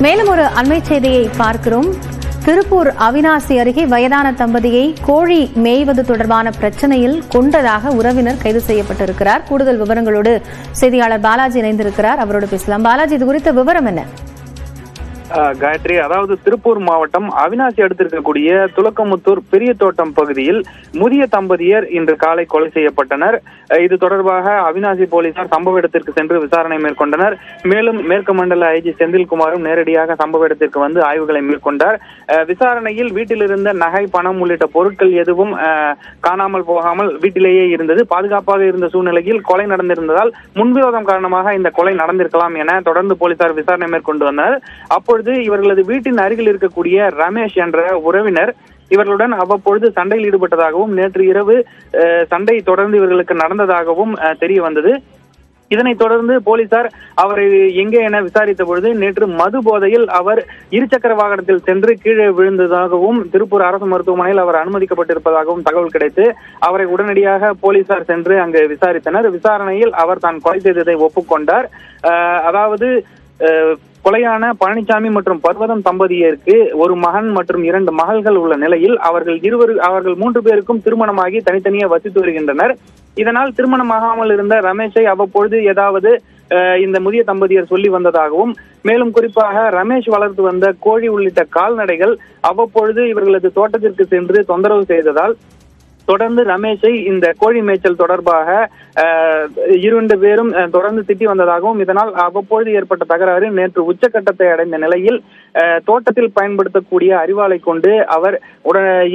மேலும் ஒரு அண்மை செய்தியை பார்க்கிறோம். திருப்பூர் அவிநாசி அருகே வயதான தம்பதியை கோழி மேய்வது தொடர்பான பிரச்சனையில் கொன்றதாக உறவினர் கைது செய்யப்பட்டிருக்கிறார். கூடுதல் விவரங்களோடு செய்தியாளர் பாலாஜி இணைந்திருக்கிறார். அவரோடு பேசலாம். பாலாஜி, இது குறித்த விவரம் என்ன? காயத்ரி, அதாவது திருப்பூர் மாவட்டம் அவிநாசி அடுத்து இருக்கக்கூடிய துலக்கமுத்தூர் பெரிய தோட்டம் பகுதியில் முதிய தம்பதியர் இன்று காலை கொலை செய்யப்பட்டனர். இது தொடர்பாக அவிநாசி போலீசார் சம்பவ இடத்திற்கு சென்று விசாரணை மேற்கொண்டனர். மேலும் மேற்கு மண்டல ஐஜி செந்தில்குமாரும் நேரடியாக சம்பவ இடத்திற்கு வந்து ஆய்வுகளை மேற்கொண்டார். விசாரணையில் வீட்டில் இருந்த நகை, பணம் உள்ளிட்ட பொருட்கள் எதுவும் காணாமல் போகாமல் வீட்டிலேயே இருந்தது. பாதுகாப்பாக இருந்த சூழ்நிலையில் கொலை நடந்திருந்ததால் முன்விரோதம் காரணமாக இந்த கொலை நடந்திருக்கலாம் என தொடர்ந்து போலீசார் விசாரணை மேற்கொண்டு வந்தனர். அப்பொழுது இவர்களது வீட்டின் அருகில் இருக்கக்கூடிய ரமேஷ் என்ற உறவினர் இவர்களுடன் அவ்வப்பொழுது சண்டையில் ஈடுபட்டதாகவும் நேற்று இரவு சண்டை தொடர்ந்து இவர்களுக்கு நடந்ததாகவும் தெரிய வந்தது. இதனைத் தொடர்ந்து போலீசார் அவரை எங்கே என விசாரித்த பொழுது நேற்று மது போதையில் அவர் இருசக்கர வாகனத்தில் சென்று கீழே விழுந்ததாகவும் திருப்பூர் அரசு மருத்துவமனையில் அவர் அனுமதிக்கப்பட்டிருப்பதாகவும் தகவல் கிடைத்து அவரை உடனடியாக போலீசார் சென்று அங்கு விசாரித்தனர். விசாரணையில் அவர் தான் கொலை செய்ததை ஒப்புக்கொண்டார். அதாவது கொலையான பழனிசாமி மற்றும் பர்வதம் தம்பதியருக்கு ஒரு மகன் மற்றும் 2 மகள்கள் உள்ள நிலையில் அவர்கள் 3 பேருக்கும் திருமணமாகி தனித்தனியே வசித்து வருகின்றனர். இதனால் திருமணமாகாமல் இருந்த ரமேஷை அவ்வப்பொழுது ஏதாவது இந்த முதிய தம்பதியர் சொல்லி வந்ததாகவும், மேலும் குறிப்பாக ரமேஷ் வளர்த்து வந்த கோழி உள்ளிட்ட கால்நடைகள் அவ்வப்பொழுது இவர்களது தோட்டத்திற்கு சென்று தொந்தரவு செய்ததால் தொடர்ந்து ரமேஷை இந்த கோழி மேய்ச்சல் தொடர்பாக 2 பேரும் தொடர்ந்து திட்டி வந்ததாகவும், இதனால் அவ்வப்பொழுது ஏற்பட்ட தகராறு நேற்று உச்சக்கட்டத்தை அடைந்த நிலையில் தோட்டத்தில் பயன்படுத்தக்கூடிய அரிவாளை கொண்டு அவர்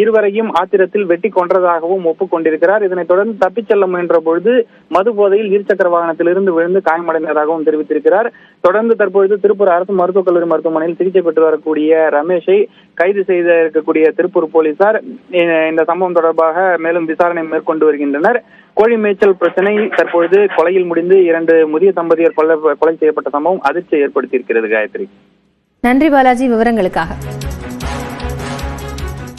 இருவரையும் ஆத்திரத்தில் வெட்டி கொன்றதாகவும் ஒப்புக்கொண்டிருக்கிறார். இதனைத் தொடர்ந்து தப்பிச் செல்ல முயன்ற பொழுது மது போதையில் இருசக்கர வாகனத்திலிருந்து விழுந்து காயமடைந்ததாகவும் தெரிவித்திருக்கிறார். தொடர்ந்து தற்பொழுது திருப்பூர் அரசு மருத்துவக் கல்லூரி மருத்துவமனையில் சிகிச்சை பெற்று வரக்கூடிய ரமேஷை கைது செய்த இருக்கக்கூடிய திருப்பூர் போலீசார் இந்த சம்பவம் தொடர்பாக மேலும் விசாரணை மேற்கொண்டு வருகின்றனர். கோழி மேய்ச்சல் பிரச்சனை தற்பொழுது கொலையில் முடிந்து 2 முதிய தம்பதியர் கொலை செய்யப்பட்ட சம்பவம் அதிர்ச்சியை ஏற்படுத்தியிருக்கிறது. காயத்ரி, நன்றி பாலாஜி விவரங்களுக்காக.